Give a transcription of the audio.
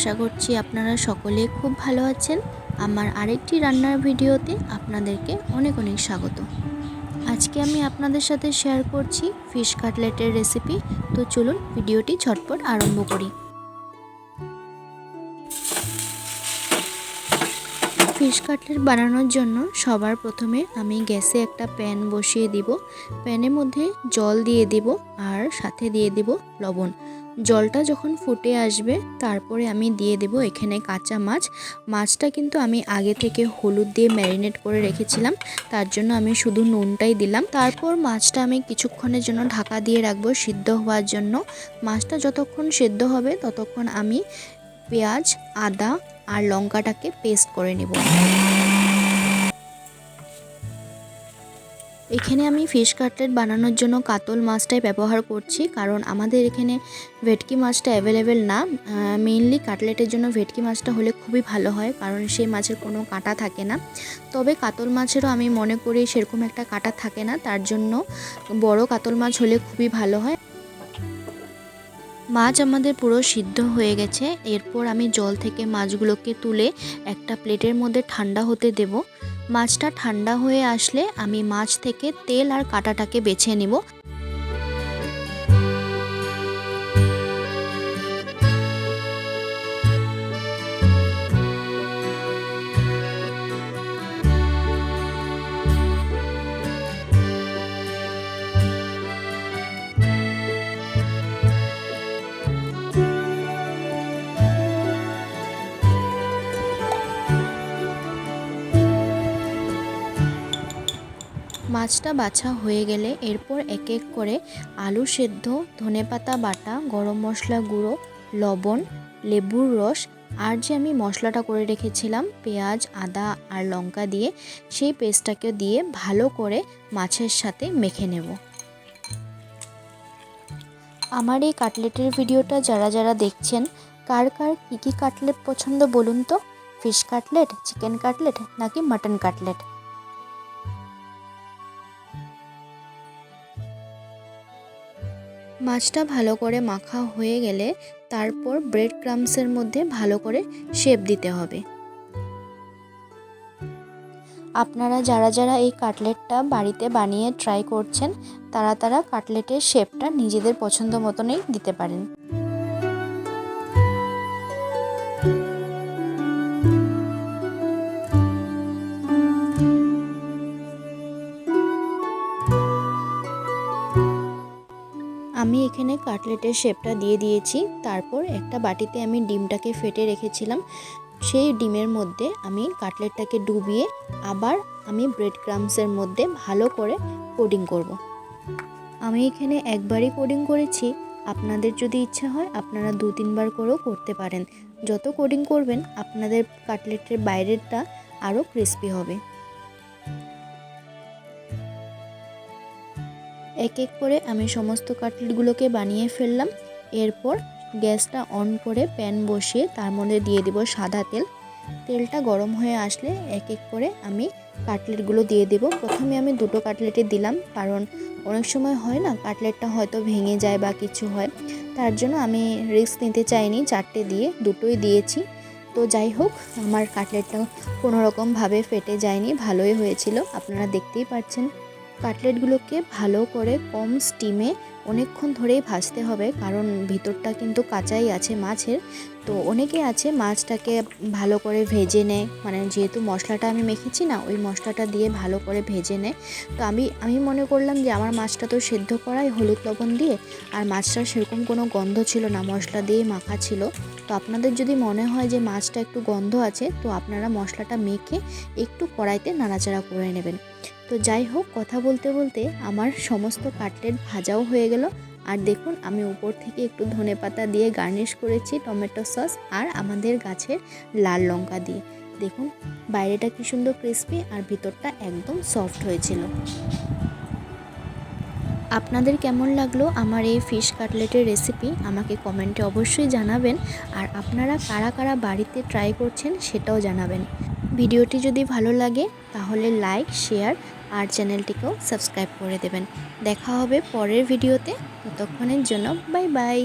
আশা করছি আপনারা সকলে খুব ভালো আছেন। আমার আরেকটি রান্নার ভিডিওতে আপনাদেরকে অনেক অনেক স্বাগত। আজকে আমি আপনাদের সাথে শেয়ার করছি ফিশ কাটলেটের রেসিপি। তো চলুন ভিডিওটি ঝটপট আরম্ভ করি। ফিশ কাটলেট বানানোর জন্য সবার প্রথমে আমি গ্যাসে একটা প্যান বসিয়ে দিব। প্যানের মধ্যে জল দিয়ে দিব আর সাথে দিয়ে দিব লবণ। জলটা যখন ফুটে আসবে তারপরে আমি দিয়ে দেব এখানে কাঁচা মাছ। মাছটা কিন্তু আমি আগে থেকে হলুদ দিয়ে ম্যারিনেট করে রেখেছিলাম, তার জন্য আমি শুধু নুনটাই দিলাম। তারপর মাছটা আমি কিছুক্ষণের জন্য ঢাকা দিয়ে রাখবো সিদ্ধ হওয়ার জন্য। মাছটা যতক্ষণ সিদ্ধ হবে ততক্ষণ আমি পেঁয়াজ, আদা আর লঙ্কাটাকে পেস্ট করে নেব। এখানে আমি ফিশ কাটলেট বানানোর জন্য কাতল মাছটাই ব্যবহার করছি, কারণ আমাদের এখানে ভেটকি মাছটা অ্যাভেলেবেল না। মেইনলি কাটলেটের জন্য ভেটকি মাছটা হলে খুবই ভালো হয়, কারণ সেই মাছের কোনো কাঁটা থাকে না। তবে কাতল মাছেরও আমি মনে করি সেরকম একটা কাঁটা থাকে না, তার জন্য বড় কাতল মাছ হলে খুবই ভালো হয়। মাছ আমাদের পুরো সিদ্ধ হয়ে গেছে। এরপর আমি জল থেকে মাছগুলোকে তুলে একটা প্লেটের মধ্যে ঠান্ডা হতে দেব। মাছটা ঠান্ডা হয়ে আসলে আমি মাছ থেকে তেল আর কাঁটাটাকে বেছে নেব। মাছটা বাছা হয়ে গেলে এরপর এক এক করে আলু সেদ্ধ, ধনেপাতা বাটা, গরম মশলা গুঁড়ো, লবণ, লেবুর রস আর যে আমি মশলাটা করে রেখেছিলাম পেঁয়াজ, আদা আর লঙ্কা দিয়ে, সেই পেস্টটাকে দিয়ে ভালো করে মাছের সাথে মেখে নেব। আমার এই কাটলেটের ভিডিওটা যারা যারা দেখছেন, কার কার কী কাটলেট পছন্দ বলুন তো? ফিশ কাটলেট, চিকেন কাটলেট নাকি মাটন কাটলেট? মাছটা ভালো করে মাখা হয়ে গেলে তারপর ব্রেড ক্রাম্বসের মধ্যে ভালো করে শেপ দিতে হবে। আপনারা যারা যারা এই কাটলেটটা বাড়িতে বানিয়ে ট্রাই করছেন, তারা কাটলেটের শেপটা নিজেদের পছন্দ মতনই দিতে পারেন। আমি এখানে কাটলেটের শেপটা দিয়ে দিয়েছি। তারপর একটা বাটিতে আমি ডিমটাকে ফেটে রেখেছিলাম, সেই ডিমের মধ্যে আমি কাটলেটটাকে ডুবিয়ে আবার আমি ব্রেড ক্রাম্বসের মধ্যে ভালো করে কোডিং করব। আমি এখানে একবারই কোডিং করেছি, আপনাদের যদি ইচ্ছা হয় আপনারা 2-3 বার করেও করতে পারেন। যত কোডিং করবেন আপনাদের কাটলেটের বাইরেরটা আরও ক্রিস্পি হবে। এক এক করে আমি সমস্ত কাটলেটগুলোকে বানিয়ে ফেললাম। এরপর গ্যাসটা অন করে প্যান বসিয়ে তার মধ্যে দিয়ে দেব সাদা তেল। তেলটা গরম হয়ে আসলে এক এক করে আমি কাটলেটগুলো দিয়ে দেব। প্রথমে আমি 2টো কাটলেটে দিলাম, কারণ অনেক সময় হয় না কাটলেটটা হয়তো ভেঙে যায় বা কিছু হয়, তার জন্য আমি রিস্ক নিতে চাইনি, 4টে দিয়ে 2টোই দিয়েছি। তো যাই হোক, আমার কাটলেটটা কোনোরকমভাবে ফেটে যায়নি, ভালোই হয়েছিল, আপনারা দেখতেই পাচ্ছেন। কাটলেটগুলোকে ভালো করে কম স্টিমে অনেকক্ষণ ধরেই ভাজতে হবে, কারণ ভিতরটা কিন্তু কাঁচাই আছে মাছের। তো অনেকে আছে মাছটাকে ভালো করে ভেজে নেয়, মানে যেহেতু মশলাটা আমি মেখেছি না, ওই মশলাটা দিয়ে ভালো করে ভেজে নেয়। তো আমি মনে করলাম যে আমার মাছটা তো সেদ্ধ করাই হলুদ লবণ দিয়ে, আর মাছটার সেরকম কোনো গন্ধ ছিল না, মশলা দিয়ে মাখা ছিল। তো আপনাদের যদি মনে হয় যে মাছটা একটু গন্ধ আছে, তো আপনারা মশলাটা মেখে একটু কড়াইতে নাড়াচাড়া করে নেবেন। তো যাই হোক, কথা বলতে বলতে আমার সমস্ত কাটলেট ভাজাও হয়ে গেল। আর দেখুন, আমি উপর থেকে একটু ধনেপাতা দিয়ে গার্নিশ করেছি টমেটো সস আর আমাদের গাছের লাল লঙ্কা দিয়ে। দেখুন বাইরেটা কি সুন্দর ক্রিস্পি আর ভিতরটা একদম সফট হয়েছিল। আপনাদের কেমন লাগলো আমার এই ফিশ কাটলেটের রেসিপি আমাকে কমেন্টে অবশ্যই জানাবেন, আর আপনারা কারা কারা বাড়িতে ট্রাই করছেন সেটাও জানাবেন। ভিডিওটি যদি ভালো লাগে তাহলে লাইক, শেয়ার আর চ্যানেলটিকেও সাবস্ক্রাইব করে দেবেন। দেখা হবে পরের ভিডিওতে, ততক্ষণের জন্য বাই বাই।